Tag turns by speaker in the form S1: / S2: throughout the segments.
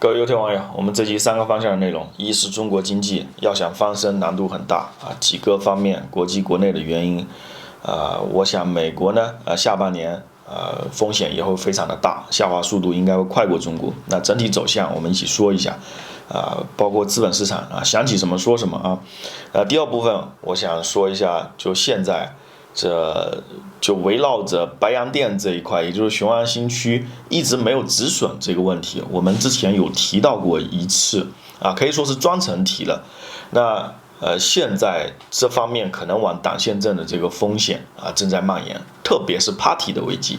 S1: 各位有听网友，我们这期3个方向的内容：一是中国经济要想翻身难度很大几个方面国际国内的原因我想美国呢下半年风险也会非常的大，下滑速度应该会快过中国。那整体走向我们一起说一下包括资本市场想起什么说什么第二部分我想说一下，就现在这就围绕着白洋淀这一块，也就是雄安新区一直没有止损这个问题，我们之前有提到过一次可以说是专程提了。那现在这方面可能往党宪政的这个风险正在蔓延，特别是 Party 的危机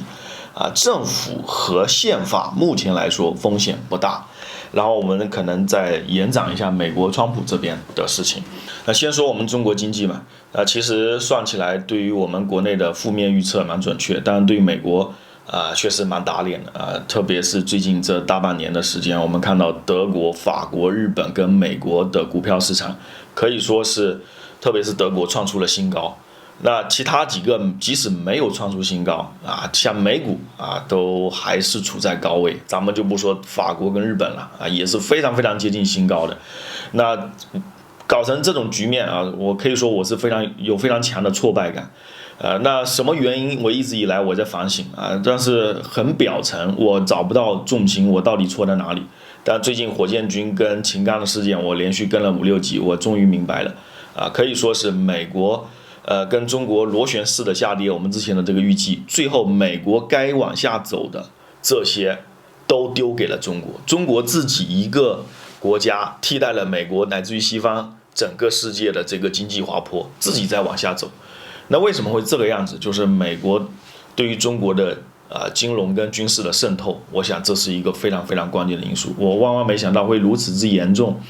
S1: 政府和宪法目前来说风险不大，然后我们可能再延展一下美国川普这边的事情。那先说我们中国经济嘛，其实算起来对于我们国内的负面预测蛮准确，但是对于美国确实蛮打脸的特别是最近这大半年的时间，我们看到德国、法国、日本跟美国的股票市场可以说是，特别是德国创出了新高。那其他几个即使没有创出新高像美股都还是处在高位，咱们就不说法国跟日本了也是非常非常接近新高的。那搞成这种局面我可以说我是非常强的挫败感那什么原因？我一直以来我在反省但是很表层，我找不到重心，我到底错在哪里？但最近火箭军跟秦刚的事件，我连续跟了5、6集，我终于明白了可以说是美国跟中国螺旋式的下跌，我们之前的这个预计，最后美国该往下走的这些都丢给了中国，中国自己一个国家替代了美国乃至于西方整个世界的这个经济滑坡，自己在往下走。那为什么会这个样子？就是美国对于中国的金融跟军事的渗透，我想这是一个非常非常关键的因素。我万万没想到会如此之严重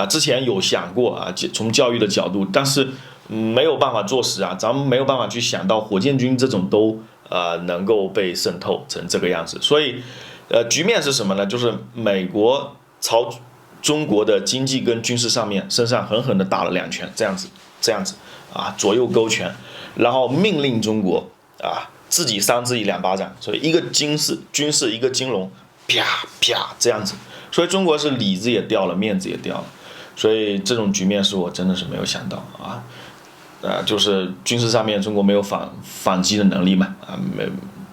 S1: 之前有想过从教育的角度，但是没有办法做实咱们没有办法去想到火箭军这种都能够被渗透成这个样子。所以局面是什么呢？就是美国朝中国的经济跟军事身上狠狠地打了2拳，这样子左右勾拳，然后命令中国自己扇自己2巴掌。所以一个军事一个金融，啪啪这样子。所以中国是里子也掉了，面子也掉了。所以这种局面是我真的是没有想到就是军事上面中国没有反击的能力嘛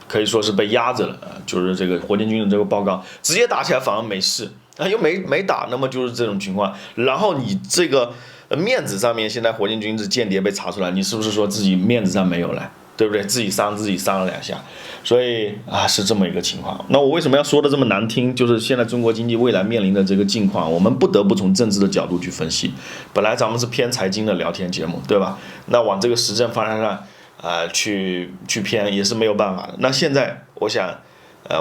S1: 可以说是被压着了就是这个火箭军的这个报告直接打起来反而没事又没打，那么就是这种情况。然后你这个面子上面，现在火箭军是间谍被查出来，你是不是说自己面子上没有了，对不对？自己扇了2下，所以是这么一个情况。那我为什么要说的这么难听？就是现在中国经济未来面临的这个境况，我们不得不从政治的角度去分析。本来咱们是偏财经的聊天节目，对吧？那往这个时政方向上去偏也是没有办法的。那现在我想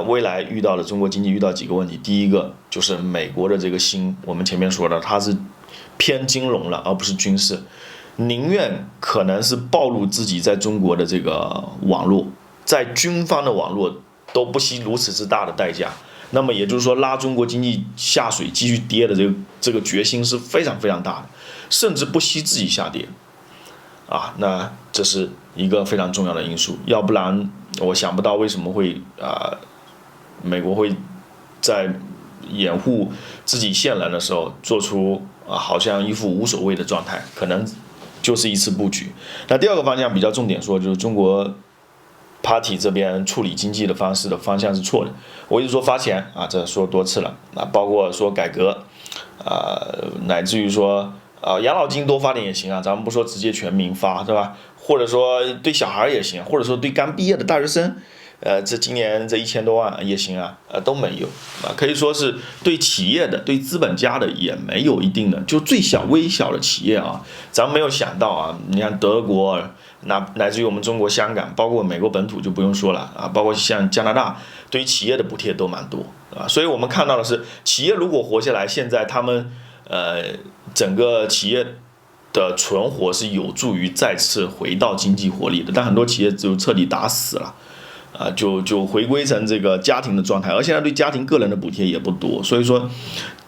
S1: 未来遇到的中国经济遇到几个问题。第一个就是美国的这个心，我们前面说的它是偏金融了，而不是军事，宁愿可能是暴露自己在中国的这个网络，在军方的网络都不惜如此之大的代价。那么也就是说，拉中国经济下水继续跌的这个决心是非常非常大的，甚至不惜自己下跌那这是一个非常重要的因素。要不然我想不到为什么会美国会在掩护自己线人的时候做出好像一副无所谓的状态，可能就是一次布局。那第二个方向比较重点说，就是中国 Party 这边处理经济的方向是错的。我一直说发钱这说多次了包括说改革乃至于说养老金多发点也行咱们不说直接全民发，对吧？或者说对小孩也行，或者说对刚毕业的大学生这今年这1000多万也行都没有可以说是对企业的、对资本家的也没有一定的，就最小微小的企业咱们没有想到你看德国乃至于我们中国香港，包括美国本土就不用说了包括像加拿大，对于企业的补贴都蛮多所以我们看到的是，企业如果活下来，现在他们整个企业的存活是有助于再次回到经济活力的，但很多企业就彻底打死了就回归成这个家庭的状态，而现在对家庭个人的补贴也不多。所以说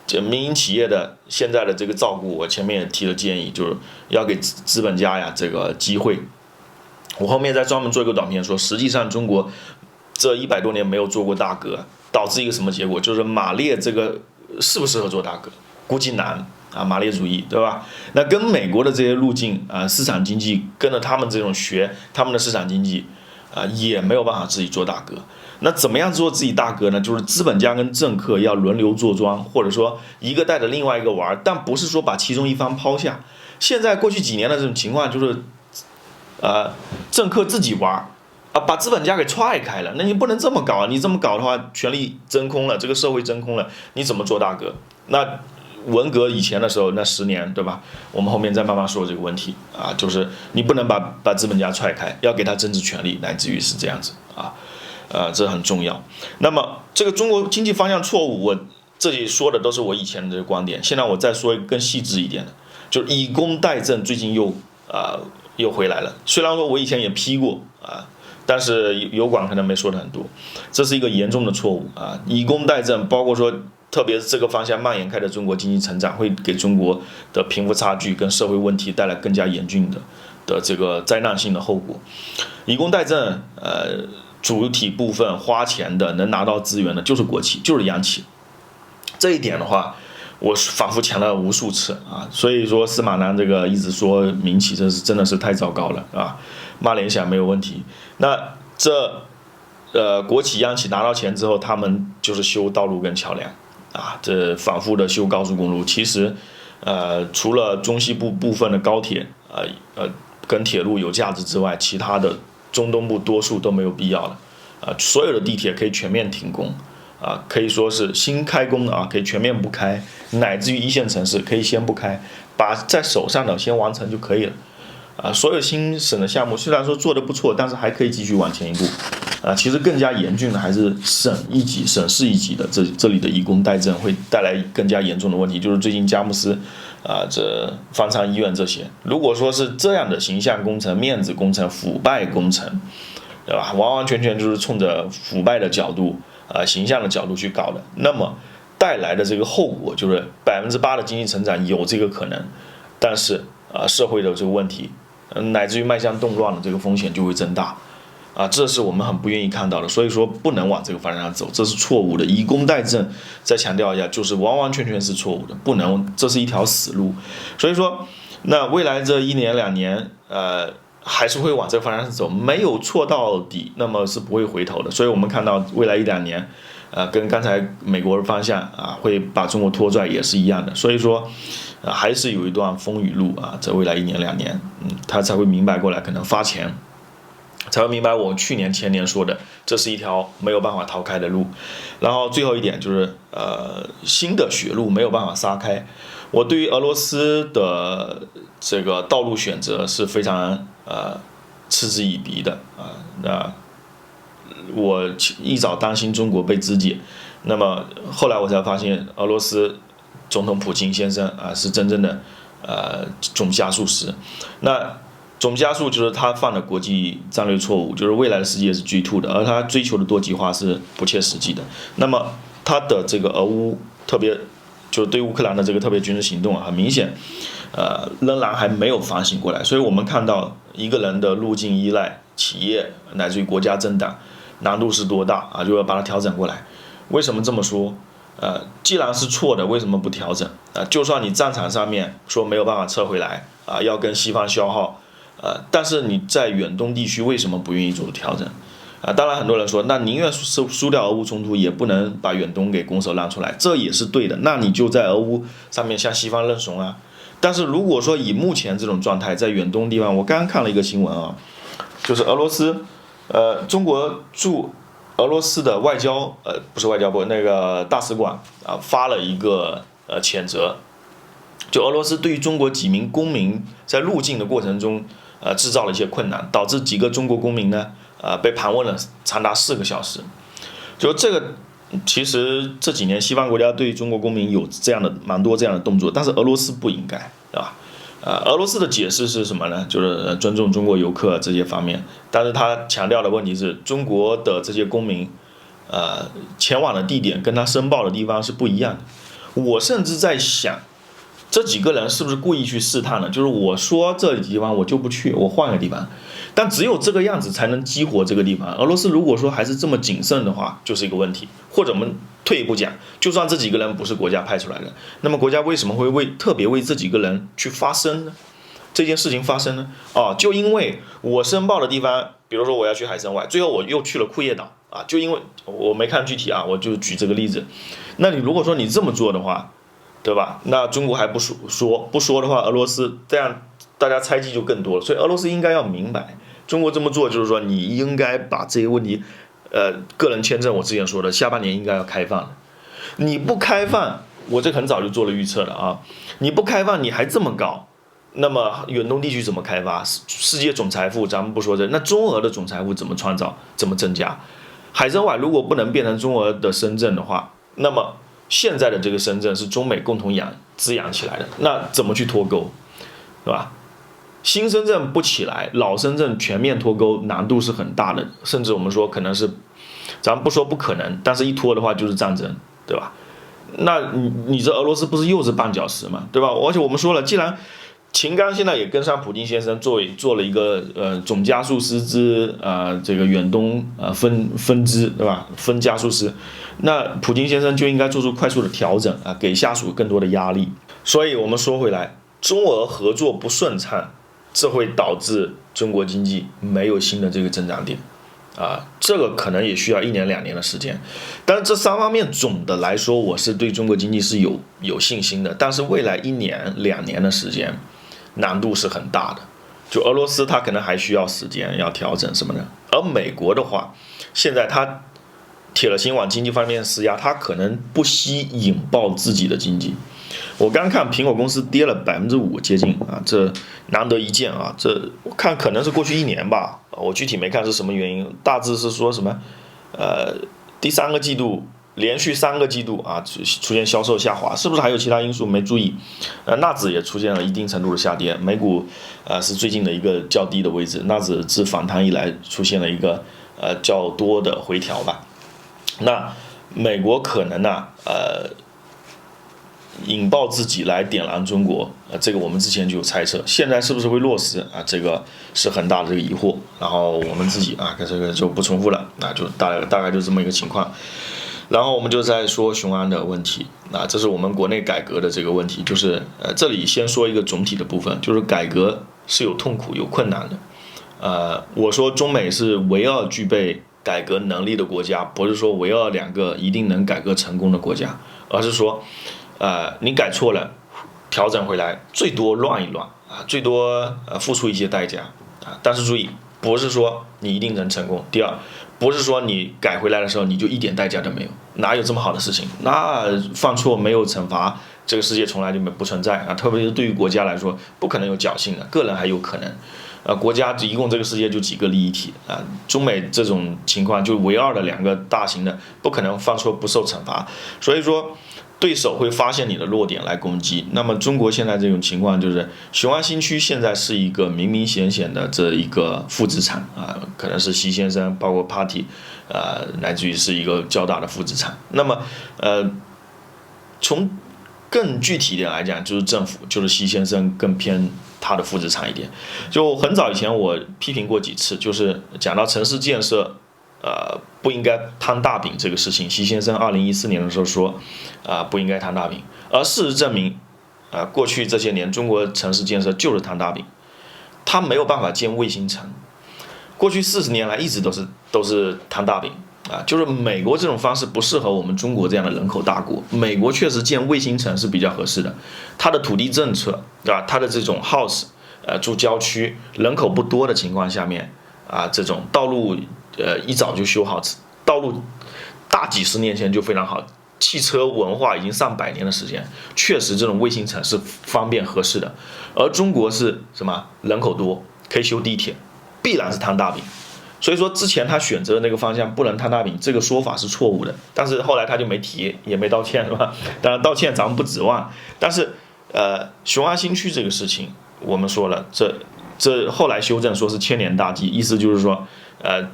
S1: 这民营企业的现在的这个照顾，我前面也提了建议，就是要给资本家这个机会。我后面再专门做一个短片说，实际上中国这100多年没有做过大革，导致一个什么结果？就是马列这个适不适合做大哥？估计难啊，马列主义，对吧？那跟美国的这些路径啊，市场经济跟着他们这种学他们的市场经济啊，也没有办法自己做大哥。那怎么样做自己大哥呢？就是资本家跟政客要轮流坐庄，或者说一个带着另外一个玩，但不是说把其中一方抛下。现在过去几年的这种情况就是，政客自己玩啊，把资本家给踹开了。那你不能这么搞啊！你这么搞的话，权力真空了，这个社会真空了，你怎么做大哥？那文革以前的时候，那10年，对吧？我们后面再慢慢说这个问题啊，就是你不能把资本家踹开，要给他政治权利，乃至于是这样子啊。这很重要。那么这个中国经济方向错误，我这里说的都是我以前的这个观点。现在我再说一个更细致一点的，就是以工代赈，最近又回来了。虽然说我以前也批过啊，但是油管可能没说的很多，这是一个严重的错误啊。以工代赈，包括说，特别是这个方向蔓延开的中国经济成长，会给中国的贫富差距跟社会问题带来更加严峻的这个灾难性的后果。以工代赈，主体部分花钱的能拿到资源的就是国企，就是央企。这一点的话，我反复强调无数次啊。所以说司马南这个一直说民企，这是真的是太糟糕了啊。骂联想没有问题，那国企央企拿到钱之后，他们就是修道路跟桥梁啊，这反复的修高速公路。其实除了中西部分的高铁跟铁路有价值之外，其他的中东部多数都没有必要了，所有的地铁可以全面停工，可以说是新开工的可以全面不开，乃至于一线城市可以先不开，把在手上的先完成就可以了，所有新省的项目虽然说做得不错，但是还可以继续往前一步，其实更加严峻的还是省市一级的这里的以工代赈会带来更加严重的问题，就是最近佳木斯这方舱医院这些，如果说是这样的形象工程、面子工程、腐败工程，对吧？完完全全就是冲着腐败的角度、形象的角度去搞的，那么带来的这个后果就是8%的经济成长有这个可能，但是社会的这个问题，乃至于迈向动乱的这个风险就会增大。这是我们很不愿意看到的，所以说不能往这个方向走，这是错误的。以工代赈，再强调一下，就是完完全全是错误的，不能，这是一条死路。所以说，那未来这1年2年，还是会往这个方向走，没有错到底，那么是不会回头的。所以我们看到未来1、2年，跟刚才美国的方向会把中国拖拽也是一样的。所以说，还是有一段风雨路在未来1年2年，他才会明白过来，可能发钱。才会明白我去年前年说的，这是一条没有办法逃开的路。然后最后一点就是新的血路没有办法撒开。我对于俄罗斯的这个道路选择是非常嗤之以鼻的那我一早担心中国被肢解，那么后来我才发现俄罗斯总统普京先生是真正的总加速师。那总加速就是他犯了国际战略错误，就是未来的世界是 G2 的，而他追求的多极化是不切实际的。那么他的这个俄乌特别就是对乌克兰的这个特别军事行动很明显，仍然还没有反省过来。所以我们看到一个人的路径依赖企业乃至于国家政党难度是多大就要把它调整过来。为什么这么说？既然是错的，为什么不调整？就算你战场上面说没有办法撤回来要跟西方消耗。但是你在远东地区为什么不愿意做调整？当然很多人说，那宁愿输掉俄乌冲突，也不能把远东给拱手让出来，这也是对的。那你就在俄乌上面向西方认怂啊。但是如果说以目前这种状态，在远东地方，我刚刚看了一个新闻就是俄罗斯，中国驻俄罗斯的外交，不是外交部那个大使馆发了一个谴责，就俄罗斯对于中国几名公民在入境的过程中。制造了一些困难，导致几个中国公民呢，被盘问了长达4个小时。就这个，其实这几年西方国家对中国公民有这样的蛮多这样的动作，但是俄罗斯不应该，对吧？俄罗斯的解释是什么呢？就是尊重中国游客这些方面，但是他强调的问题是中国的这些公民，前往的地点跟他申报的地方是不一样的。我甚至在想，这几个人是不是故意去试探呢？就是我说这地方我就不去，我换个地方。但只有这个样子才能激活这个地方。俄罗斯如果说还是这么谨慎的话，就是一个问题。或者我们退一步讲，就算这几个人不是国家派出来的，那么国家为什么会特别为这几个人去发声呢？这件事情发生呢？就因为我申报的地方，比如说我要去海参崴，最后我又去了库页岛啊，就因为我没看具体啊，我就举这个例子。那你如果说你这么做的话，对吧？那中国还不说的话，俄罗斯这样大家猜忌就更多了。所以俄罗斯应该要明白，中国这么做就是说你应该把这些问题，个人签证我之前说的，下半年应该要开放的。你不开放，我这很早就做了预测了啊，你不开放你还这么搞。那么远东地区怎么开发？世界总财富咱们不说这，那中俄的总财富怎么创造？怎么增加？海参崴如果不能变成中俄的深圳的话，那么现在的这个深圳是中美共同滋养起来的，那怎么去脱钩，对吧？新深圳不起来，老深圳全面脱钩难度是很大的，甚至我们说可能是，咱们不说不可能，但是一拖的话就是战争，对吧？那你这俄罗斯不是又是绊脚石嘛，对吧？而且我们说了，既然秦刚现在也跟上普京先生做了一个总加速师之这个远东分支，对吧？分加速师，那普京先生就应该做出快速的调整啊，给下属更多的压力。所以我们说回来，中俄合作不顺畅，这会导致中国经济没有新的这个增长点啊，这个可能也需要1年2年的时间。但是这3方面总的来说，我是对中国经济是有信心的。但是未来1年2年的时间，难度是很大的，就俄罗斯它可能还需要时间要调整什么的，而美国的话，现在它铁了心往经济方面施压，它可能不惜引爆自己的经济。我刚看苹果公司跌了5%接近啊，这难得一见啊，这我看可能是过去1年吧，我具体没看是什么原因，大致是说什么第3个季度。连续3个季度啊，出现销售下滑，是不是还有其他因素没注意？纳指也出现了一定程度的下跌，美股是最近的一个较低的位置，纳指自反弹以来出现了一个较多的回调吧。那美国可能呢引爆自己来点燃中国，这个我们之前就有猜测，现在是不是会落实啊？这个是很大的这个疑惑。然后我们自己这个就不重复了，那就大概就这么一个情况。然后我们就在说雄安的问题，这是我们国内改革的这个问题，就是这里先说一个总体的部分，就是改革是有痛苦有困难的。我说中美是唯二具备改革能力的国家，不是说唯二2个一定能改革成功的国家，而是说你改错了，调整回来最多乱一乱最多付出一些代价但是注意，不是说你一定能成功。第二，不是说你改回来的时候你就一点代价都没有，哪有这么好的事情？那犯错没有惩罚，这个世界从来就不存在特别是对于国家来说，不可能有侥幸的，个人还有可能。国家一共这个世界就几个利益体中美这种情况就唯二的2个大型的，不可能犯错不受惩罚，所以说对手会发现你的弱点来攻击。那么中国现在这种情况就是雄安新区现在是一个明明显显的这一个负资产可能是习先生包括 Party 乃至于是一个较大的负资产。那么从更具体一点来讲，就是政府就是习先生更偏他的负资产一点。就很早以前我批评过几次，就是讲到城市建设不应该摊大饼这个事情，习先生2014年的时候说不应该摊大饼，而事实证明过去这些年中国城市建设就是摊大饼，它没有办法建卫星城。过去40年来一直都是摊大饼就是美国这种方式不适合我们中国这样的人口大国。美国确实建卫星城是比较合适的，它的土地政策对吧？它的这种 house 住郊区人口不多的情况下面这种道路一早就修好，道路大几十年前就非常好，汽车文化已经上百年的时间，确实这种卫星城是方便合适的。而中国是什么？人口多，可以修地铁，必然是摊大饼。所以说之前他选择的那个方向不能摊大饼，这个说法是错误的。但是后来他就没提，也没道歉，是吧？当然道歉咱们不指望。但是雄安新区这个事情，我们说了，这后来修正说是千年大计，意思就是说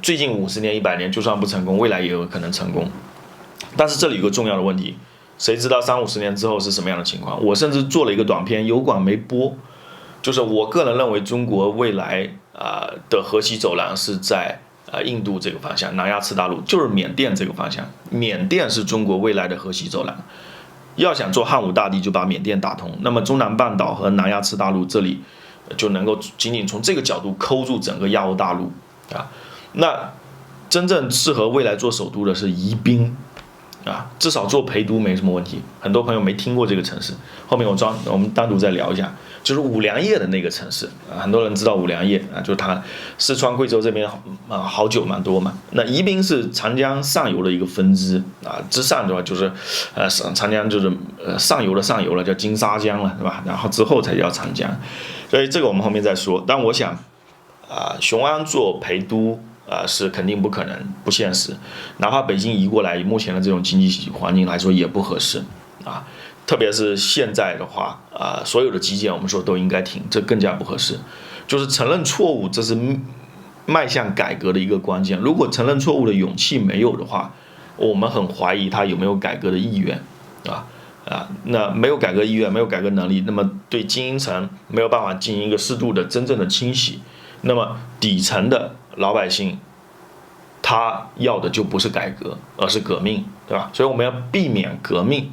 S1: 最近50年100年就算不成功，未来也有可能成功。但是这里有个重要的问题，谁知道30-50年之后是什么样的情况？我甚至做了一个短片，油管没播，就是我个人认为中国未来的河西走廊是在印度这个方向，南亚次大陆就是缅甸这个方向，缅甸是中国未来的河西走廊。要想做汉武大帝，就把缅甸打通，那么中南半岛和南亚次大陆这里就能够仅仅从这个角度抠住整个亚欧大陆啊。那真正适合未来做首都的是宜宾啊，至少做陪都没什么问题。很多朋友没听过这个城市，后面我们单独再聊一下。就是五粮液的那个城市很多人知道五粮液就是它四川贵州这边好酒蛮多嘛。那宜宾是长江上游的一个分支之上的话就是长江就是上游的上游了，叫金沙江了，对吧？然后之后才叫长江，所以这个我们后面再说。但我想雄安做陪都是肯定不可能，不现实。哪怕北京移过来，以目前的这种经济环境来说也不合适特别是现在的话所有的基建我们说都应该停，这更加不合适。就是承认错误，这是迈向改革的一个关键。如果承认错误的勇气没有的话，我们很怀疑他有没有改革的意愿那没有改革意愿，没有改革能力，那么对精英层没有办法进行一个适度的真正的清洗，那么底层的老百姓他要的就不是改革，而是革命，对吧？所以我们要避免革命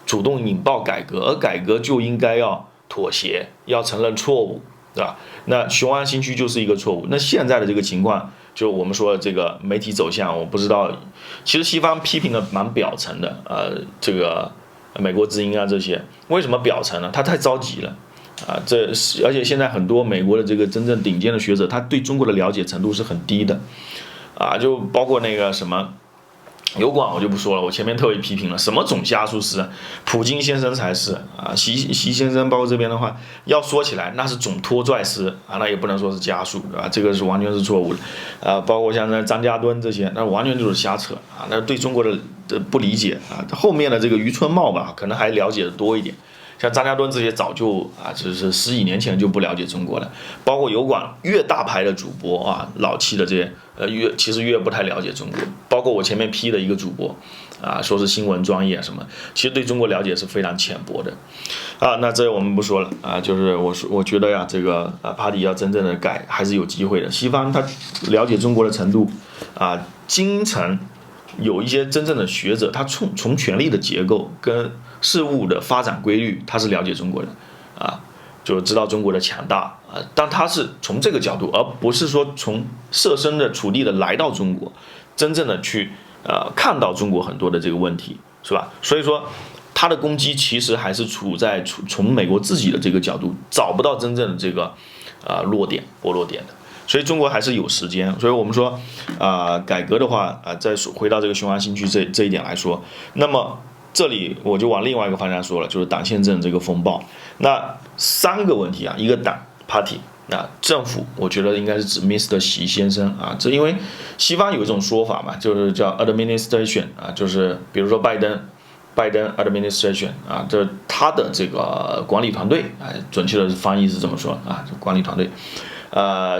S1: 主动引爆改革，而改革就应该要妥协，要承认错误，对吧？那雄安新区就是一个错误。那现在的这个情况，就我们说的这个媒体走向，我不知道，其实西方批评的蛮表层的，这个美国之音这些，为什么表层呢？他太着急了而且现在很多美国的这个真正顶尖的学者，他对中国的了解程度是很低的就包括那个什么。油管我就不说了，我前面特别批评了，什么总加速师，普京先生才是习先生，包括这边的话，要说起来那是总拖拽师那也不能说是加速，对吧？这个是完全是错误的包括像张家墩这些，那完全就是瞎扯那对中国的不理解后面的这个余春茂吧，可能还了解的多一点。像张家墩这些早就就是10几年前就不了解中国了，包括油管越大牌的主播老气的这些其实越不太了解中国，包括我前面批的一个主播说是新闻专业什么，其实对中国了解是非常浅薄的那这我们不说了就是我觉得这个Party 要真正的改还是有机会的。西方他了解中国的程度精英层有一些真正的学者，他从权力的结构跟事物的发展规律，他是了解中国的就知道中国的强大但他是从这个角度，而不是说从设身的处地的来到中国，真正的去看到中国很多的这个问题，是吧？所以说他的攻击其实还是处在从美国自己的这个角度找不到真正的这个落点落点的。所以中国还是有时间，所以我们说改革的话再回到这个雄安新区这一点来说，那么这里我就往另外一个方向说了，就是党宪政这个风暴。那3个问题一个党 Party， 政府我觉得应该是指 Mr. 习先生这因为西方有一种说法嘛，就是叫 administration 就是比如说拜登 administration 这他的这个管理团队准确的翻译是这么说管理团队。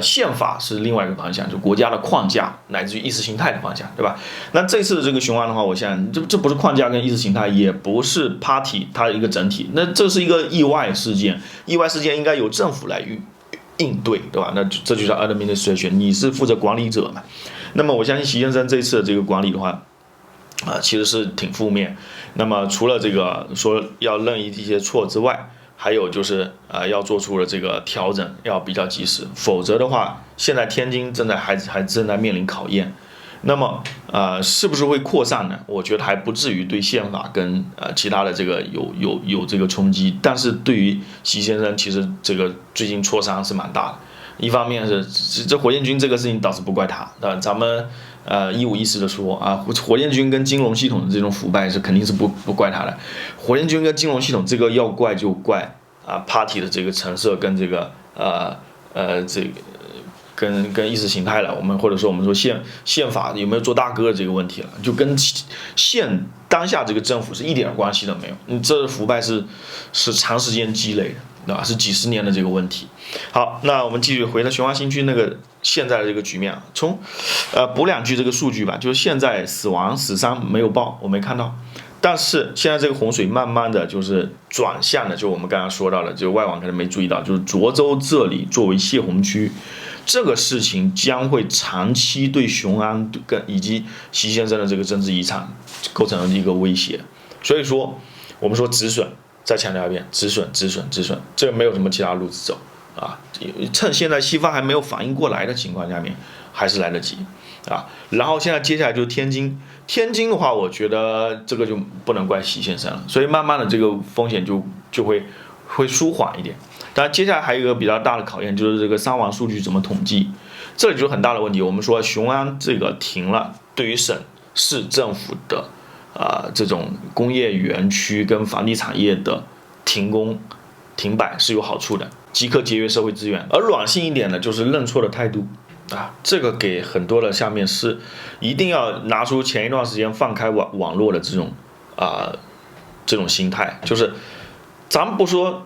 S1: 宪法是另外一个方向，就国家的框架乃至于意识形态的方向，对吧？那这次的这个雄安的话，我想这不是框架跟意识形态，也不是 Party 它的一个整体，那这是一个意外事件，意外事件应该由政府来应对，对吧？那这就叫 administration， 你是负责管理者嘛？那么我相信习先生这次的这个管理的话其实是挺负面。那么除了这个说要认一些错之外，还有就是要做出了这个调整，要比较及时，否则的话，现在天津还正在面临考验。那么是不是会扩散呢？我觉得还不至于对宪法跟其他的这个有这个冲击，但是对于习先生，其实这个最近挫伤是蛮大的。一方面是这火箭军这个事情倒是不怪他，咱们一五一十的说火箭军跟金融系统的这种腐败是肯定是不怪他的。火箭军跟金融系统这个要怪就怪Party 的这个陈设跟这个这个跟意识形态了，或者说我们说宪法有没有做大哥的这个问题了，就跟当下这个政府是一点关系都没有。你这腐败是长时间积累的，对吧？是几十年的这个问题。好，那我们继续回到雄安新区那个现在的这个局面补2句这个数据吧，就是现在死亡死伤没有报，我没看到，但是现在这个洪水慢慢的就是转向的，就我们刚刚说到的，就外网可能没注意到，就是涿州这里作为泄洪区，这个事情将会长期对雄安以及习先生的这个政治遗产构成一个威胁。所以说，我们说止损，再强调一遍，止损，这个没有什么其他路子走啊！趁现在西方还没有反应过来的情况下面，还是来得及啊。然后现在接下来就是天津的话，我觉得这个就不能怪习先生了，所以慢慢的这个风险就会舒缓一点。当然，接下来还有一个比较大的考验，就是这个伤亡数据怎么统计，这里就很大的问题。我们说雄安这个停了，对于省市政府的这种工业园区跟房地产业的停工停摆是有好处的，即刻节约社会资源。而软性一点呢，就是认错的态度啊，这个给很多的下面是一定要拿出前一段时间放开网络的这种心态，就是咱们不说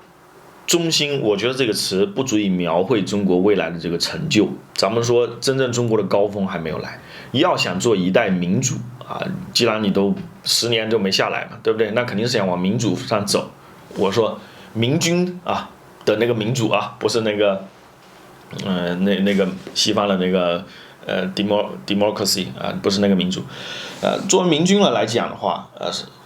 S1: 中心，我觉得这个词不足以描绘中国未来的这个成就。咱们说真正中国的高峰还没有来，要想做一代民主啊，既然你都10年就没下来嘛，对不对？那肯定是想往民主上走。我说民军啊的那个民主啊，不是那个那个西方的那个democracy 啊，不是那个民主。作为民军了来讲的话，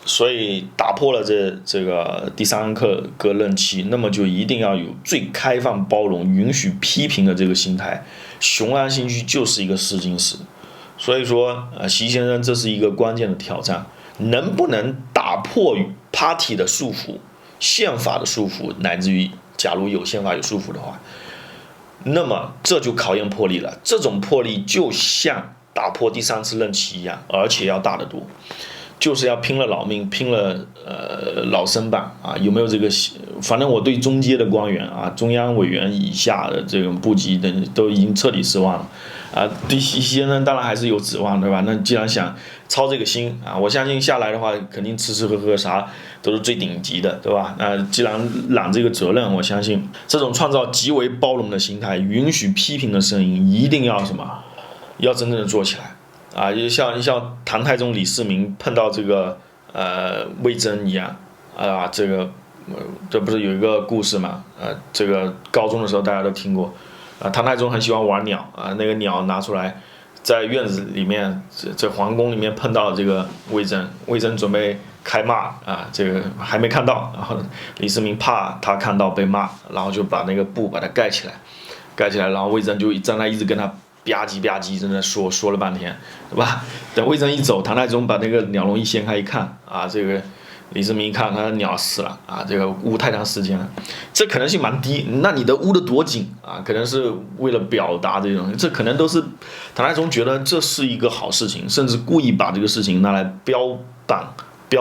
S1: 所以打破了这个第三个任期，那么就一定要有最开放包容、允许批评的这个心态。雄安新区就是一个试金石，所以说习先生这是一个关键的挑战，能不能打破 party 的束缚、宪法的束缚，乃至于假如有宪法有束缚的话，那么这就考验魄力了。这种魄力就像打破第3次任期一样，而且要大得多。就是要拼了老命，拼了老身板啊！有没有这个？反正我对中阶的官员啊，中央委员以下的这种部级的都已经彻底失望了啊！对习先生当然还是有指望，对吧？那既然想操这个心啊，我相信下来的话，肯定吃吃喝喝啥都是最顶级的，对吧？既然揽这个责任，我相信这种创造极为包容的心态，允许批评的声音，一定要什么？要真正的做起来。啊，就像唐太宗李世民碰到这个魏征一样啊，这不是有一个故事嘛？这个高中的时候大家都听过啊，唐太宗很喜欢玩鸟啊，那个鸟拿出来在院子里面，这皇宫里面碰到这个魏征准备开骂啊，这个还没看到，然后李世民怕他看到被骂，然后就把那个布把它盖起来，然后魏征就站在一直跟他吧唧真的说了半天，对吧？等魏征一走，唐太宗把那个鸟笼一掀开一看啊，这个李世民一看他的鸟死了啊，这个捂太长时间了，这可能性蛮低。那你的捂得多紧啊？可能是为了表达这种，这可能都是唐太宗觉得这是一个好事情，甚至故意把这个事情拿来标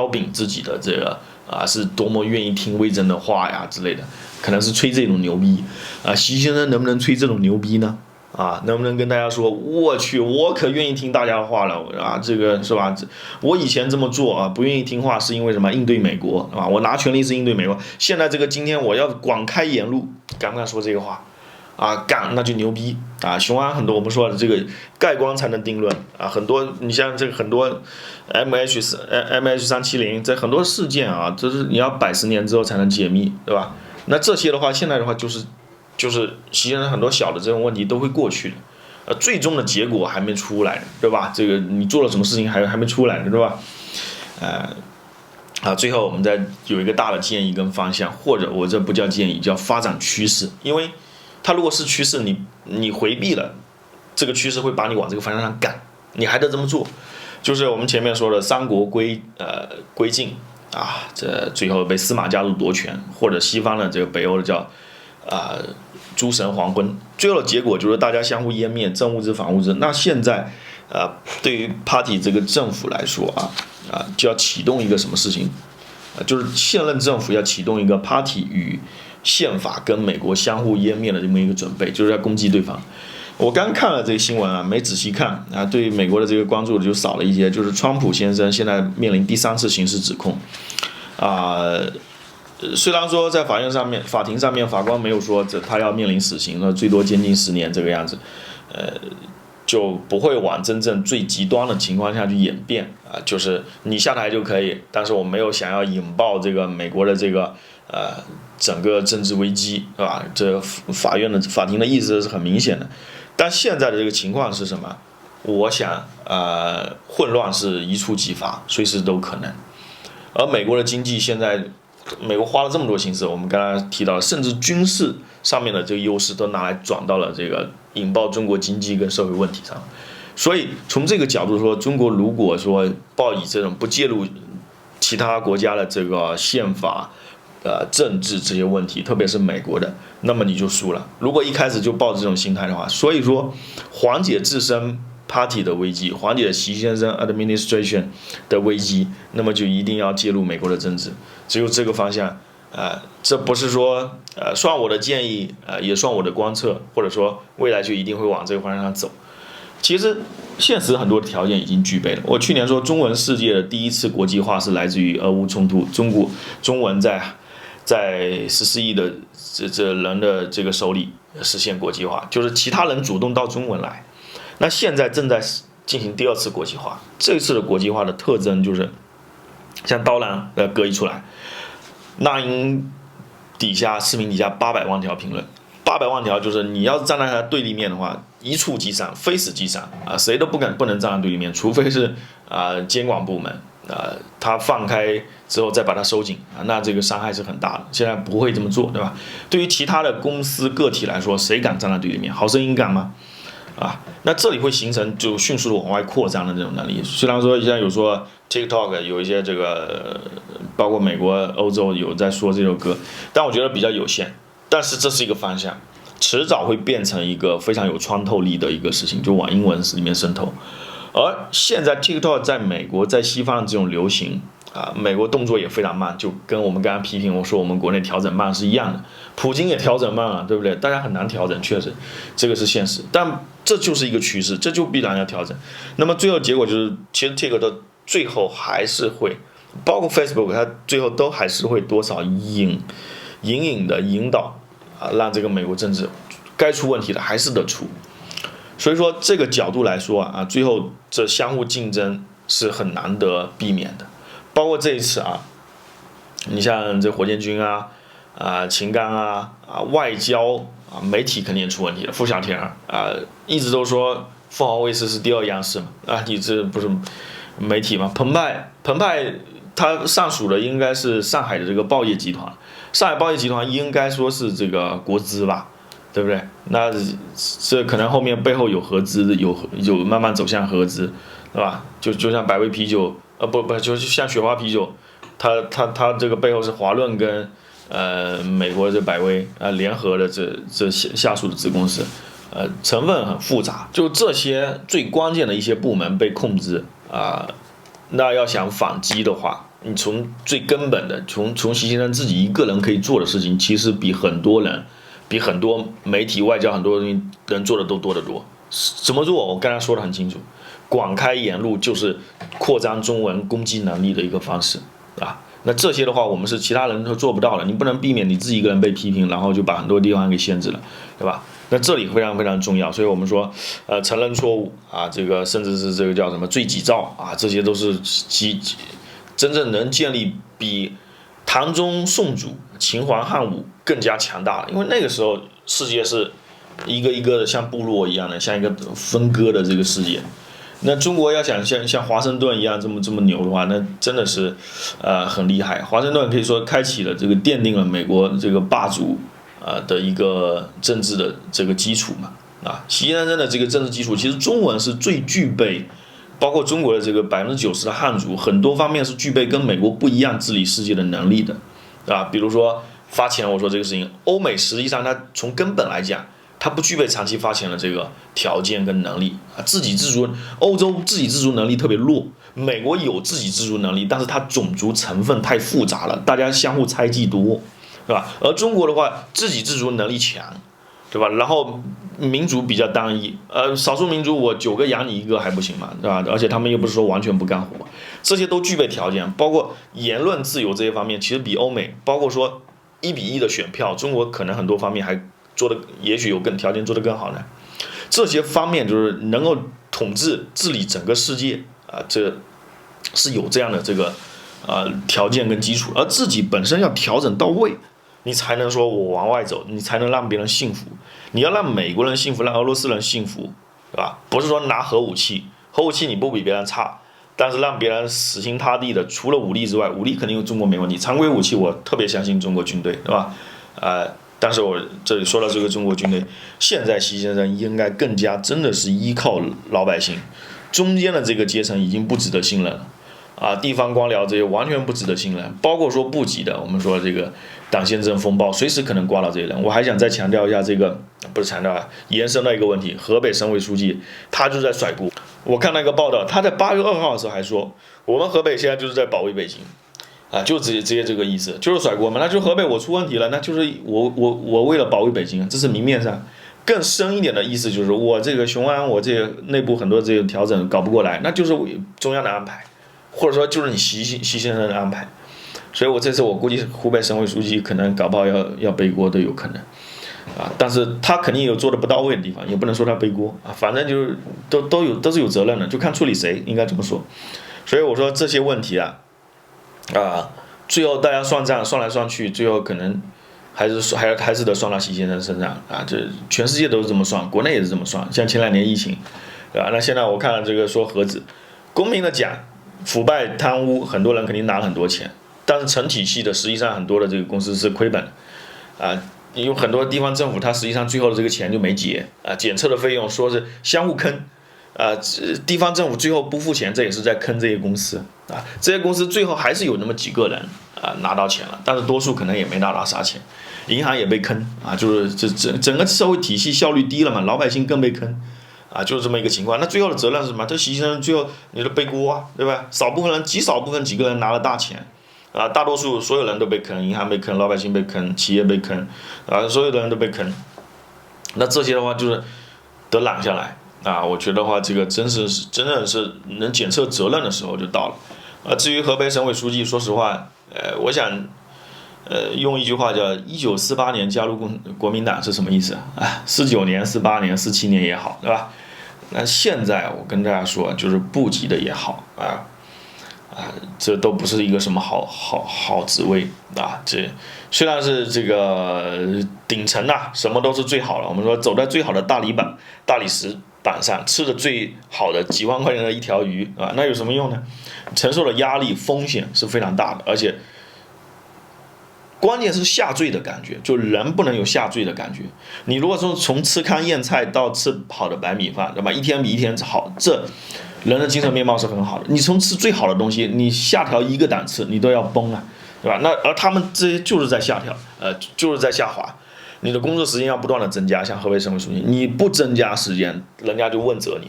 S1: 炳自己的这个是多么愿意听魏征的话呀之类的，可能是吹这种牛逼啊。习先生能不能吹这种牛逼呢？能不能跟大家说，我去，我可愿意听大家的话了啊？这个是吧？我以前这么做啊，不愿意听话是因为什么？应对美国啊，我拿权力是应对美国。现在今天我要广开言路，敢不敢说这个话啊？敢，那就牛逼啊！雄安很多我们说的这个盖棺才能定论啊，很多你像这个很多 MH370这很多事件啊，这是你要100年之后才能解密，对吧？那这些的话，现在的话就是习先生很多小的这种问题都会过去的，最终的结果还没出来，对吧？这个你做了什么事情还没出来，对吧？最后我们再有一个大的建议跟方向，或者我这不叫建议，叫发展趋势，因为它如果是趋势，你回避了，这个趋势会把你往这个方向上赶，你还得这么做，就是我们前面说的三国归晋啊，这最后被司马家族夺权，或者西方的这个北欧的叫诸神黄昏，最后的结果就是大家相互湮灭，政务制反物质。那现在对于 Party 这个政府来说就要启动一个什么事情就是现任政府要启动一个 Party 与宪法跟美国相互湮灭的这么一个准备，就是要攻击对方。我刚看了这个新闻没仔细看对于美国的这个关注就少了一些，就是川普先生现在面临第3次刑事指控虽然说在法庭上面法官没有说他要面临死刑，最多监禁10年这个样子，就不会往真正最极端的情况下去演变啊，就是你下台就可以，但是我没有想要引爆这个美国的这个整个政治危机，是吧？这法庭的意思是很明显的，但现在的这个情况是什么？我想混乱是一触即发，随时都可能。而美国的经济现在，美国花了这么多心思，我们刚才提到，甚至军事上面的这个优势都拿来转到了这个引爆中国经济跟社会问题上。所以从这个角度说，中国如果说抱以这种不介入其他国家的这个宪法、政治这些问题，特别是美国的，那么你就输了。如果一开始就抱着这种心态的话，所以说缓解自身 Party 的危机，缓解习先生 Administration 的危机，那么就一定要介入美国的政治，只有这个方向。这不是说算我的建议，也算我的观测，或者说未来就一定会往这个方向上走。其实现实很多条件已经具备了。我去年说中文世界的第一次国际化是来自于俄乌冲突，中文在14亿的这人的这个手里实现国际化，就是其他人主动到中文来。那现在正在进行第二次国际化，这次的国际化的特征就是像刀郎歌一出来，那英视频底下800万条评论，800万条就是你要是站在他对立面的话，一触即伤，非死即伤啊，谁都不能站在对立面，除非是监管部门他放开之后再把它收紧那这个伤害是很大的。现在不会这么做，对吧？对于其他的公司个体来说，谁敢站在对立面？好声音敢吗？那这里会形成就迅速的往外扩张的这种能力。虽然说现在有说 TikTok 有一些这个，包括美国、欧洲有在说这首歌，但我觉得比较有限。但是这是一个方向，迟早会变成一个非常有穿透力的一个事情，就往英文里面渗透。而现在 TikTok 在美国、在西方的这种流行美国动作也非常慢，就跟我们刚刚批评我说我们国内调整慢是一样的。普京也调整慢了，对不对？大家很难调整，确实，这个是现实。但这就是一个趋势，这就必然要调整。那么最后结果就是，其实这个的最后还是会，包括 Facebook， 它最后都还是会多少隐的引导让这个美国政治该出问题的还是得出。所以说这个角度来说最后这相互竞争是很难得避免的。包括这一次你像这火箭军秦刚外交媒体肯定也出问题了。傅小田一直都说凤凰卫视是第二央视嘛你这不是媒体吗？澎湃他上属的应该是上海的这个报业集团，上海报业集团应该说是这个国资吧，对不对？那这可能后面背后有合资，有慢慢走向合资，对吧？就像百威啤酒就像雪花啤酒，它这个背后是华润跟美国这百威联合的这下属的子公司，成分很复杂，就这些最关键的一些部门被控制那要想反击的话，你从最根本的从习近平自己一个人可以做的事情，其实比很多媒体、外交很多人做的都多得多。怎么做？我刚才说的很清楚，广开言路就是扩张中文攻击能力的一个方式那这些的话，我们是其他人都做不到的，你不能避免你自己一个人被批评，然后就把很多地方给限制了，对吧？那这里非常非常重要，所以我们说，承认错误这个甚至是这个叫什么罪己诏这些都是真正能建立比唐宗宋祖、秦皇汉武更加强大了。因为那个时候世界是一个一个的像部落一样的，像一个分割的这个世界。那中国要想像华盛顿一样这么牛的话，那真的是很厉害。华盛顿可以说开启了这个奠定了美国这个霸主的一个政治的这个基础嘛习先生的这个政治基础，其实中文是最具备，包括中国的这个90%的汉族，很多方面是具备跟美国不一样治理世界的能力的，比如说发钱，我说这个事情，欧美实际上它从根本来讲，它不具备长期发钱的这个条件跟能力自给自足。欧洲自给自足能力特别弱，美国有自给自足能力，但是它种族成分太复杂了，大家相互猜忌多，对吧？而中国的话，自给自足能力强，对吧？然后民族比较单一，少数民族我9个养你1个还不行嘛，对吧？而且他们又不是说完全不干活，这些都具备条件，包括言论自由这些方面，其实比欧美，包括说1比1的选票，中国可能很多方面还做的也许有条件做得更好呢。这些方面就是能够统治治理整个世界啊，这是有这样的这个条件跟基础，而自己本身要调整到位，你才能说我往外走，你才能让别人信服。你要让美国人信服，让俄罗斯人信服，对吧？不是说拿核武器，核武器你不比别人差，但是让别人死心塌地的，除了武力之外，武力肯定有中国没问题，常规武器我特别相信中国军队，对吧？但是我这里说到这个中国军队，现在习先生应该更加真的是依靠老百姓，中间的这个阶层已经不值得信任了。地方官僚这些完全不值得信任，包括说部级的，我们说这个党宪政风暴，随时可能挂到这些人。我还想再强调一下这个，不是强调延伸到一个问题，河北省委书记他就在甩锅。我看那个报道，他在8月2号的时候还说，我们河北现在就是在保卫北京，就直接这个意思，就是甩锅嘛，那就河北我出问题了，那就是我为了保卫北京，这是明面上。更深一点的意思就是我这个雄安，我这个内部很多这个调整搞不过来，那就是中央的安排。或者说就是你习先生的安排，所以这次我估计湖北省委书记可能搞不好要背锅都有可能，但是他肯定有做的不到位的地方，也不能说他背锅反正就是都是有责任的，就看处理谁，应该这么说。所以我说这些问题最后大家算账算来算去，最后可能还是得算到习先生身上这全世界都是这么算，国内也是这么算，像前2年疫情，对吧？那现在我看了这个说盒子，公平的讲。腐败贪污，很多人肯定拿了很多钱，但是成体系的实际上很多的这个公司是亏本的有很多地方政府它实际上最后的这个钱就没结检测的费用说是相互坑地方政府最后不付钱，这也是在坑这些公司这些公司最后还是有那么几个人拿到钱了，但是多数可能也没拿到啥钱，银行也被坑就是整个社会体系效率低了嘛，老百姓更被坑。就是这么一个情况。那最后的责任是什么？这习先生最后你的背锅对吧？少部分人，极少部分几个人拿了大钱，大多数所有人都被坑，银行被坑，老百姓被坑，企业被坑，所有的人都被坑。那这些的话就是得揽下来我觉得话这个真的是能检测责任的时候就到了。至于河北省委书记，说实话，我想。用一句话叫1948年加入国民党是什么意思？49年、48年、47年也好，对吧？那现在我跟大家说，就是部级的也好这都不是一个什么好职位这虽然是这个顶层什么都是最好的，我们说走在最好的大理石板上，吃的最好的几万块钱的一条鱼那有什么用呢？承受的压力风险是非常大的，而且。关键是下坠的感觉，就人不能有下坠的感觉。你如果说从吃糠咽菜到吃好的白米饭，对吧？一天比一天好，这人的精神面貌是很好的。你从吃最好的东西，你下调一个档次，你都要崩对吧？而他们这些就是在下调，就是在下滑。你的工作时间要不断的增加，像河北省委书记，你不增加时间，人家就问责你；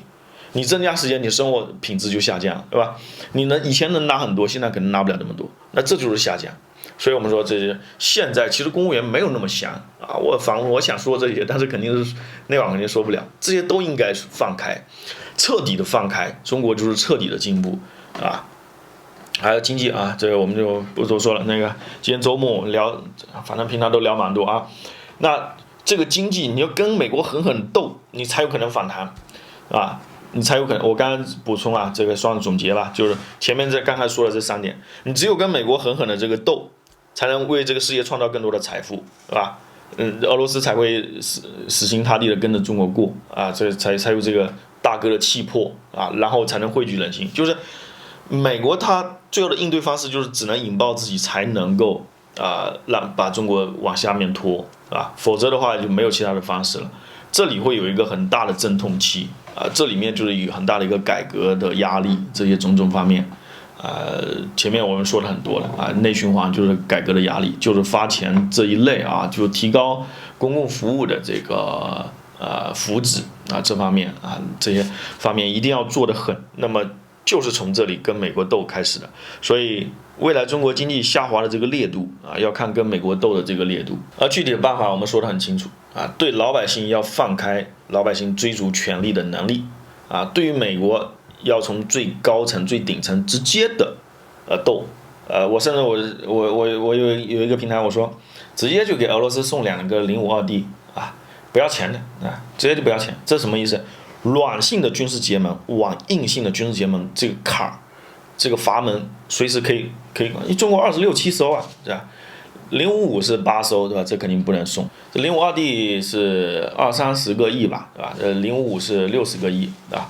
S1: 你增加时间，你生活品质就下降，对吧？以前能拿很多，现在可能拿不了那么多，那这就是下降。所以我们说这些现在其实公务员没有那么香我想说这些，但是肯定是那晚肯定说不了，这些都应该放开，彻底的放开，中国就是彻底的进步还有经济这个我们就不多说了。那个今天周末聊，反正平常都聊蛮多那这个经济你要跟美国狠狠斗，你才有可能反弹你才有可能。我刚刚补充这个算总结吧，就是前面刚才说的这3点，你只有跟美国狠狠的这个斗，才能为这个世界创造更多的财富，对吧？俄罗斯才会死心塌地的跟着中国过这才有这个大哥的气魄然后才能汇聚人心。就是美国它最后的应对方式就是只能引爆自己，才能够把中国往下面拖否则的话就没有其他的方式了。这里会有一个很大的阵痛期这里面就是有很大的一个改革的压力，这些种种方面。前面我们说了很多了内循环就是改革的压力，就是发钱这一类就提高公共服务的这个福祉这方面这些方面一定要做得狠。那么就是从这里跟美国斗开始的，所以未来中国经济下滑的这个烈度要看跟美国斗的这个烈度。而具体的办法我们说得很清楚对老百姓要放开老百姓追逐权力的能力对于美国。要从最高层、最顶层直接的斗，我甚至我有一个平台，我说直接就给俄罗斯送2个052D 不要钱的啊，直接就不要钱。这是什么意思？软性的军事结盟往硬性的军事结盟这个坎儿，这个阀门随时可以，中国26、7艘啊，对吧？055是8艘，对吧？这肯定不能送。这052D 是20-30个亿吧，对吧？055是60个亿，对吧？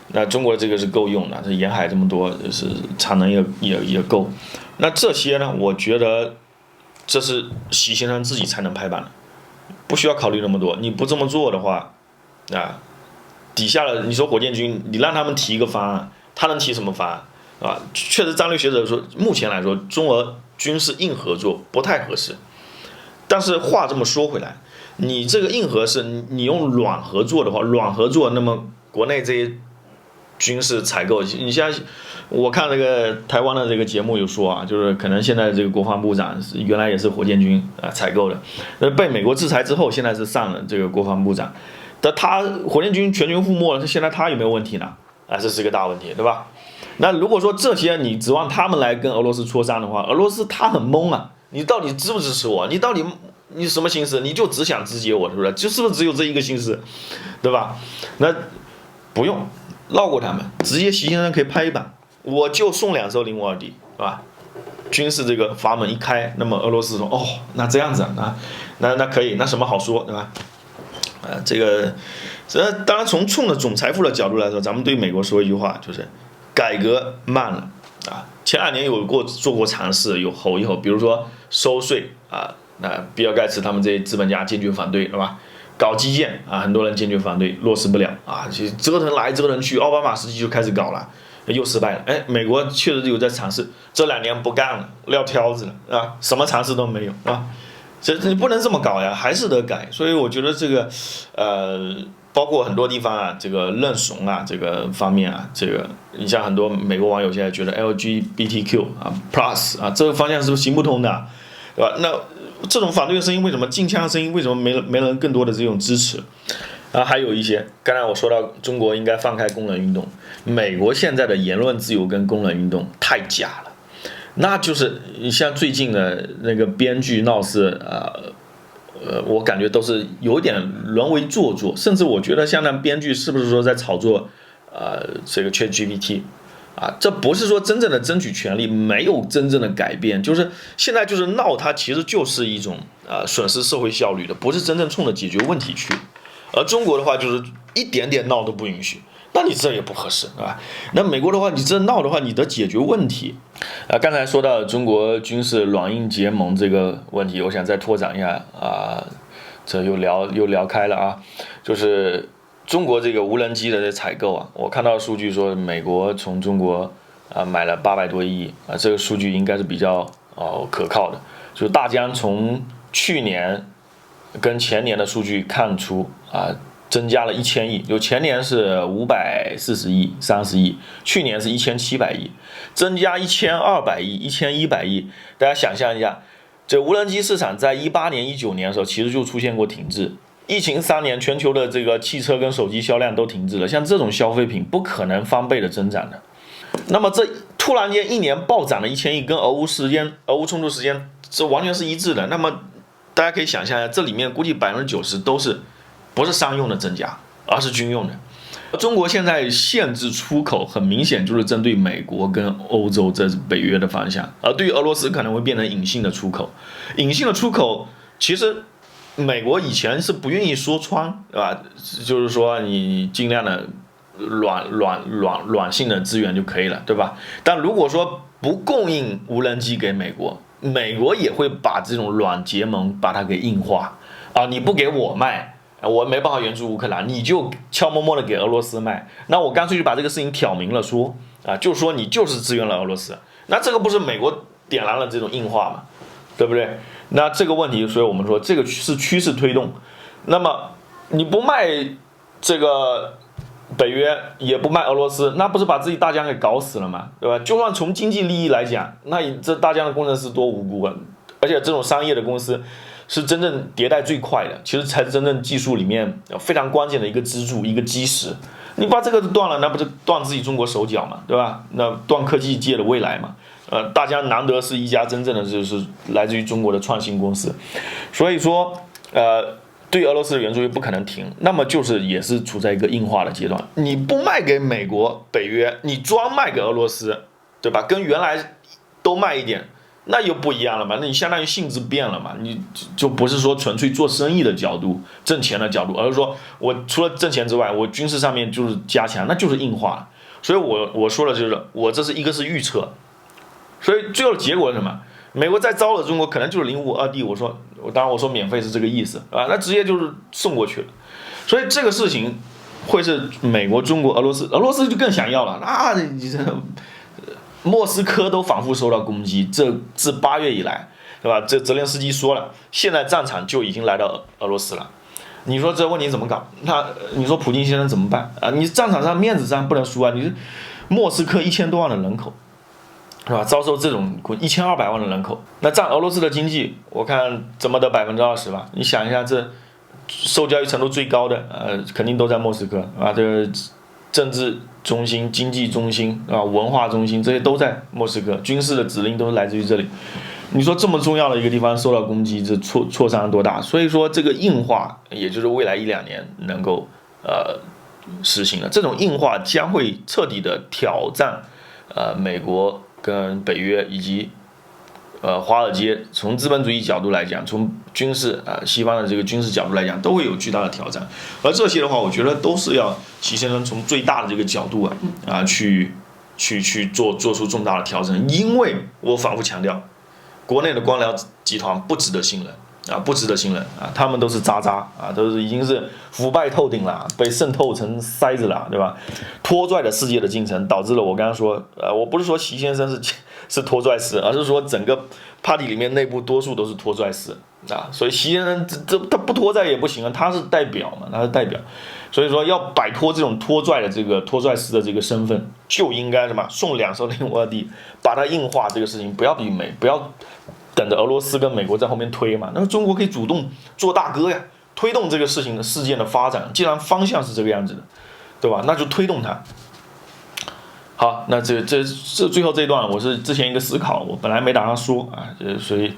S1: 那中国这个是够用的，这沿海这么多，就是产能也够。那这些呢，我觉得这是习先生自己才能拍板的，不需要考虑那么多。你不这么做的话，啊，底下的你说火箭军，你让他们提一个方案，他能提什么方案？啊，确实，战略学者说，目前来说，中俄军事硬合作不太合适。但是话这么说回来，你这个硬合适，你用软合作的话，软合作，那么国内这些军事采购，你像我看那个台湾的这个节目有说啊，就是可能现在这个国防部长原来也是火箭军采购的，被美国制裁之后，现在是上了这个国防部长，但他火箭军全军覆没了，现在他有没有问题呢？这是个大问题，对吧？那如果说这些你指望他们来跟俄罗斯磋商的话，俄罗斯他很懵啊，你到底支不支持我？你到底你什么心思？你就只想肢解我，是不是？就是不是只有这一个心思，对吧？那不用绕过他们，直接习先生可以拍一板，我就送2艘052D，是吧？军事这个阀门一开，那么俄罗斯说哦，那这样子啊，那可以，那什么好说，对吧？这当然从冲着总财富的角度来说，咱们对美国说一句话，就是改革慢了啊。前2年做过尝试，有吼一吼，比如说收税啊，那比尔盖茨他们这些资本家坚决反对，是吧？搞基建啊，很多人坚决反对，落实不了啊，其实折腾来折腾去，奥巴马时期就开始搞了，又失败了。美国确实有在尝试，这2年不干了，撂挑子了啊，什么尝试都没有啊。这你不能这么搞呀，还是得改。所以我觉得这个，包括很多地方啊，这个认怂啊，这个方面啊，这个你像很多美国网友现在觉得 LGBTQ 啊 Plus 啊这个方向是不是行不通的，对吧？那这种反对的声音为什么禁枪的声音为什么没人更多的这种支持？还有一些，刚才我说到中国应该放开工人运动，美国现在的言论自由跟工人运动太假了。那就是你像最近的那个编剧闹事我感觉都是有点沦为做作，甚至我觉得像那编剧是不是说在炒作这个 ChatGPT 这不是说真正的争取权利，没有真正的改变，就是现在就是闹，它其实就是一种损失社会效率的，不是真正冲着解决问题去。而中国的话就是一点点闹都不允许。那你这也不合适，对吧？那美国的话，你这闹的话，你得解决问题。刚才说到中国军事软硬结盟这个问题，我想再拓展一下这又聊开了啊。就是中国这个无人机的采购我看到数据说美国从中国买了800多亿这个数据应该是比较可靠的。就是大疆从去年跟前年的数据看出增加了1000亿，有前年是540亿、30亿，去年是1700亿，增加1200亿、1100亿。大家想象一下，这无人机市场在18年、19年的时候，其实就出现过停滞。疫情3年，全球的这个汽车跟手机销量都停滞了，像这种消费品不可能翻倍的增长的。那么这突然间1年暴涨了1000亿，跟俄乌冲突时间这完全是一致的。那么大家可以想象一下，这里面估计90%都是。不是商用的增加，而是军用的。中国现在限制出口，很明显就是针对美国跟欧洲这北约的方向，而对于俄罗斯可能会变成隐性的出口。隐性的出口，其实美国以前是不愿意说穿，对吧？就是说你尽量的软性的资源就可以了，对吧？但如果说不供应无人机给美国，美国也会把这种软结盟把它给硬化你不给我卖。我没办法援助乌克兰，你就悄摸摸的给俄罗斯卖，那我干脆就把这个事情挑明了说就说你就是支援了俄罗斯，那这个不是美国点燃了这种硬化嘛，对不对？那这个问题，所以我们说这个是趋势推动。那么你不卖这个北约，也不卖俄罗斯，那不是把自己大疆给搞死了吗？对吧？就算从经济利益来讲，那这大疆的工程师多无辜而且这种商业的公司。是真正迭代最快的，其实才是真正技术里面非常关键的一个支柱、一个基石。你把这个断了，那不是断自己中国手脚嘛，对吧？那断科技界的未来嘛。大家难得是一家真正的就是来自于中国的创新公司，所以说对俄罗斯的援助又不可能停，那么就是也是处在一个硬化的阶段。你不卖给美国、北约，你专卖给俄罗斯，对吧？跟原来都卖一点，那又不一样了嘛？那你相当于性质变了嘛？你就不是说纯粹做生意的角度、挣钱的角度，而是说我除了挣钱之外，我军事上面就是加强，那就是硬化了。所以我说的就是，我这是一个是预测，所以最后的结果是什么？美国再招惹中国，可能就是052D。当然我说免费是这个意思啊，那直接就是送过去了。所以这个事情会是美国、中国、俄罗斯就更想要了。那你这莫斯科都反复受到攻击，这自8月以来，对吧？这泽连斯基说了，现在战场就已经来到俄罗斯了。你说这问题怎么搞？那你说普京先生怎么办啊？你战场上面子上不能输啊！你是莫斯科1000多万的人口。是吧？遭受这种1200万的人口，那占俄罗斯的经济，我看怎么得20%吧？你想一下，这受教育程度最高的，肯定都在莫斯科啊。这个政治中心、经济中心啊、文化中心这些都在莫斯科，军事的指令都是来自于这里。你说这么重要的一个地方受到攻击，这挫伤多大？所以说这个硬化，也就是未来1-2年能够实行的这种硬化，将会彻底的挑战美国跟北约以及华尔街，从资本主义角度来讲，从军事西方的这个军事角度来讲，都会有巨大的挑战。而这些的话，我觉得都是要习先生从最大的这个角度去做出重大的调整。因为我反复强调，国内的官僚集团不值得信任。不值得信任啊！他们都是渣都是已经是腐败透顶了，被渗透成筛子了，对吧？拖拽的世界的进程，导致了我刚刚说，我不是说习先生是拖拽师，而是说整个 party 里面内部多数都是拖拽师所以习先生他不拖拽也不行啊，他是代表嘛，他是代表，所以说要摆脱这种拖拽的这个拖拽师的这个身份，就应该什么送2艘052D，把它硬化这个事情，不要比美，不要等着俄罗斯跟美国在后面推嘛，那么中国可以主动做大哥呀，推动这个事件的发展。既然方向是这个样子的，对吧？那就推动它。好，那这最后这一段，我是之前一个思考，我本来没打算说所以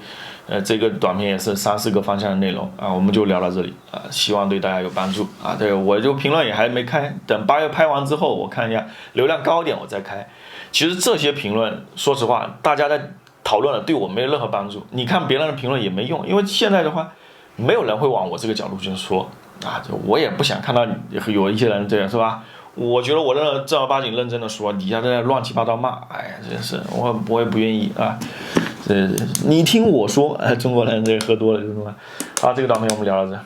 S1: 这个短片也是3-4个方向的内容我们就聊到这里希望对大家有帮助对，我就评论也还没开，等8月拍完之后，我看一下流量高一点我再开。其实这些评论，说实话，大家在讨论了对我没有任何帮助，你看别人的评论也没用，因为现在的话，没有人会往我这个角度去说就我也不想看到有一些人这样，是吧？我觉得我正儿八经认真的说，底下在乱七八糟骂，哎呀，真是我也不愿意你听我说，中国人这喝多了就是什么？这个短片我们聊到这。